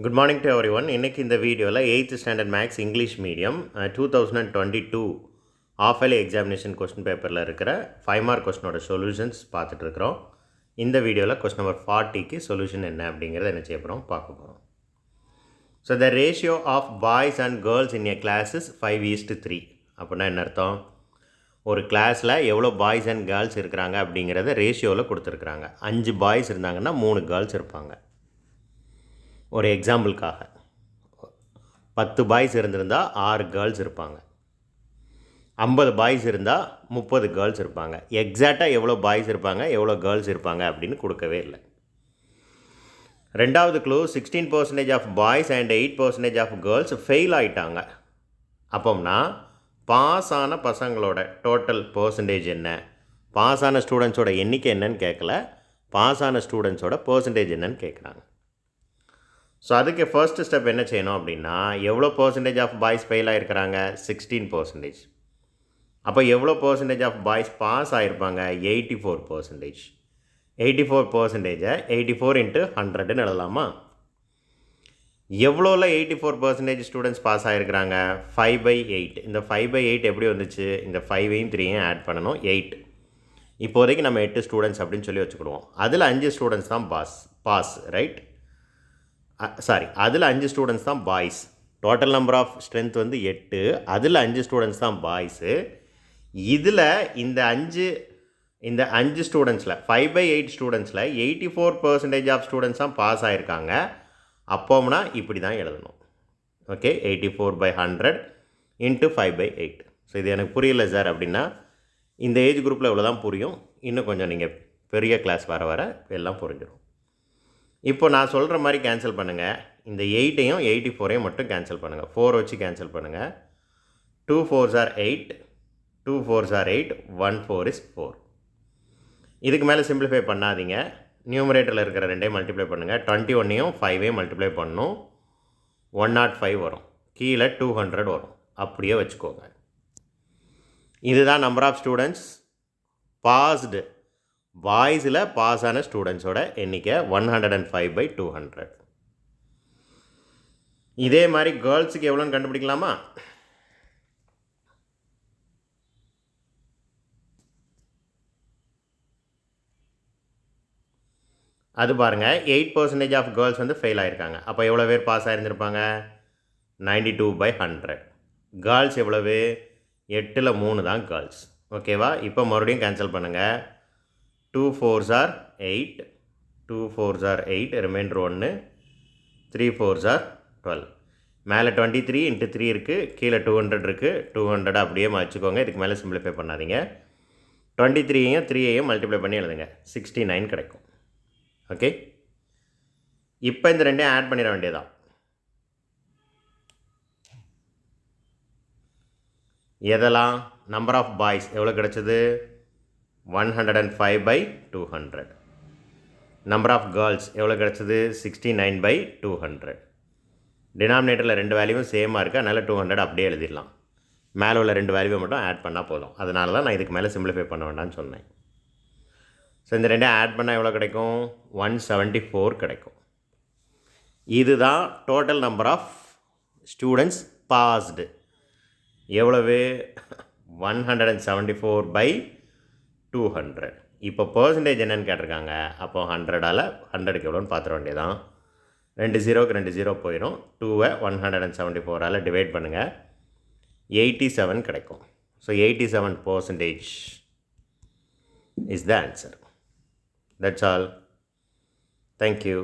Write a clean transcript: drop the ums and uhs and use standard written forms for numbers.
Good morning to everyone. இன்னைக்கு இந்த வீடியோவில் 8th standard maths English medium 2022 of yearly examination question பேப்பரில் இருக்கிற 5 மார்க் கொஸ்டினோட சொல்யூஷன்ஸ் பார்த்துட்ருக்குறோம். இந்த வீடியோவில் கொஸ்டின் நம்பர் 40க்கு சொல்யூஷன் என்ன அப்படிங்கிறத என்ன செய்ய போகிறோம் பார்க்க போகிறோம். So the ratio of boys and girls in a class is 5:3. அப்படின்னா என்ன அர்த்தம்? ஒரு கிளாஸில் எவ்வளோ பாய்ஸ் அண்ட் கேர்ள்ஸ் இருக்கிறாங்க அப்படிங்கிறத ரேஷியோவில் கொடுத்துருக்குறாங்க. 5 பாய்ஸ் இருந்தாங்கன்னா 3 கேர்ள்ஸ் இருப்பாங்க. ஒரு எக்ஸாம்பிளுக்காக 10 பாய்ஸ் இருந்திருந்தால் 6 கேர்ள்ஸ் இருப்பாங்க. 50 பாய்ஸ் இருந்தால் 30 கேர்ள்ஸ் இருப்பாங்க. எக்ஸாக்டாக எவ்வளோ பாய்ஸ் இருப்பாங்க எவ்வளோ கேர்ள்ஸ் இருப்பாங்க அப்படின்னு கொடுக்கவே இல்லை. ரெண்டாவது clue 16% of boys and 8% of girls fail ஆகிட்டாங்க. அப்போம்னா பாஸ் ஆன பசங்களோட டோட்டல் பர்சன்டேஜ் என்ன, பாஸ் ஆன ஸ்டூடெண்ட்ஸோட எண்ணிக்கை என்னன்னு கேட்கல, பாஸ் ஆன ஸ்டூடெண்ட்ஸோட பர்சன்டேஜ் என்னன்னு கேட்குறாங்க. ஸோ அதுக்கு ஃபர்ஸ்ட் ஸ்டெப் என்ன செய்யணும் அப்படின்னா, எவ்வளோ பர்சன்டேஜ் ஆஃப் பாய்ஸ் ஃபெயில் ஆகிருக்கிறாங்க? 16%. அப்போ எவ்வளோ பர்சன்டேஜ் ஆஃப் பாய்ஸ் பாஸ் ஆகிருப்பாங்க? 84%. 84%ஐ 84 × 100ன்னு எழுதலாமா? எவ்வளோவில் 84% ஸ்டூடெண்ட்ஸ் பாஸ் ஆகிருக்கிறாங்க? 5/8. இந்த 5/8 எப்படி வந்துச்சு? இந்த 5ஐயும் 3ஐயும் ஆட் பண்ணணும், 8. இப்போதைக்கு நம்ம 8 ஸ்டூடெண்ட்ஸ் அப்படின்னு சொல்லி வச்சுக்கிடுவோம். அதில் 5 ஸ்டூடெண்ட்ஸ் தான் பாஸ் ரைட்? அதில் 5 ஸ்டூடெண்ட்ஸ் தான் பாய்ஸ். டோட்டல் நம்பர் ஆஃப் ஸ்ட்ரென்த் வந்து 8. அதில் 5 ஸ்டூடெண்ட்ஸ் தான் பாய்ஸு. இதில் இந்த 5 ஸ்டூடெண்ட்ஸில் 5/8 ஸ்டூடெண்ட்ஸில் 84% ஆஃப் ஸ்டூடெண்ட்ஸ் தான் பாஸ் ஆகிருக்காங்க. அப்போம்னா இப்படி தான் எழுதணும். ஓகே, 84/100 × 5/8. ஸோ இது எனக்கு புரியல சார் அப்படின்னா, இந்த ஏஜ் குரூப்பில் இவ்வளோ தான் புரியும். இன்னும் கொஞ்சம் நீங்கள் பெரிய கிளாஸ் வர எல்லாம் புரிஞ்சிடும். இப்போ நான் சொல்கிற மாதிரி கேன்சல் பண்ணுங்கள். இந்த 8ஐயும் 84ஐயும் மட்டும் கேன்சல் பண்ணுங்கள். 4 வச்சு கேன்சல் பண்ணுங்கள். 2 4s are 8, 2 4s are 8, 1 4 is 4. இதுக்கு மேலே சிம்பிளிஃபை பண்ணாதீங்க. நியூமரேட்டரில் இருக்கிற 2ஐயும் மல்டிப்ளை பண்ணுங்கள். 21ஐயும் 5ஐயும் மல்டிப்ளை பண்ணணும். 105 வரும். கீழே 200 வரும். அப்படியே வச்சுக்கோங்க. இதுதான் நம்பர் ஆஃப் ஸ்டூடெண்ட்ஸ் பாஸ்டு. பாய்ஸில் பாஸ் ஆன ஸ்டூடெண்ட்ஸோட எண்ணிக்கை 105/200. இதே மாதிரி கேர்ள்ஸுக்கு எவ்வளோன்னு கண்டுபிடிக்கலாமா? அது பாருங்கள், 8% ஆஃப் கேர்ள்ஸ் வந்து ஃபெயில் ஆகிருக்காங்க. அப்போ எவ்வளோ பேர் பாஸ் ஆகிருந்துருப்பாங்க? 92/100. கேர்ள்ஸ் எவ்வளவு? 8ல் 3 தான் கேர்ள்ஸ். ஓகேவா? இப்போ மறுபடியும் கேன்சல் பண்ணுங்கள். 2 4s are 8, 2 4s are 8, reminder 1, 3 4s are 12. மேலே 23 × 3 இருக்குது, கீழே 200 இருக்குது. 200 அப்படியே வச்சுக்கோங்க. இதுக்கு மேலே சிம்பிளிஃபை பண்ணாதீங்க. 23ஐயும் 3ஐயும் மல்டிப்ளை பண்ணி எழுதுங்க. 69 கிடைக்கும். ஓகே, இப்போ இந்த ரெண்டையும் ஆட் பண்ணிட வேண்டியதான். எதெல்லாம்? நம்பர் ஆஃப் பாய்ஸ் எவ்வளோ கிடச்சிது? 105/200. நம்பர் ஆஃப் கேர்ள்ஸ் எவ்வளோ கிடச்சிது? 69/200. டினாமினேட்டரில் 2 வேல்யூவும் சேமாக இருக்குது, அதனால் 200 அப்படியே எழுதிடலாம். மேலே உள்ள 2 வேல்யூவை மட்டும் ஆட் பண்ணால் போதும். அதனால தான் நான் இதுக்கு மேலே சிம்பிளிஃபை பண்ண வேண்டாம்னு சொன்னேன். ஸோ இந்த ரெண்டையும் ஆட் பண்ணால் எவ்வளோ கிடைக்கும்? 174 கிடைக்கும். இதுதான் total number of students passed. எவ்வளவு? 174/200. இப்போ பர்சன்டேஜ் என்னன்னு கேட்டிருக்காங்க. அப்போ 100ஆல் 100க்கு எவ்வளோன்னு பார்த்துட வேண்டியதான். 2 0க்கு 2 0 போயிடும். 2ஐ 174ஆல் டிவைட் பண்ணுங்கள். 87 கிடைக்கும். So 87% is the answer. That's all. Thank you.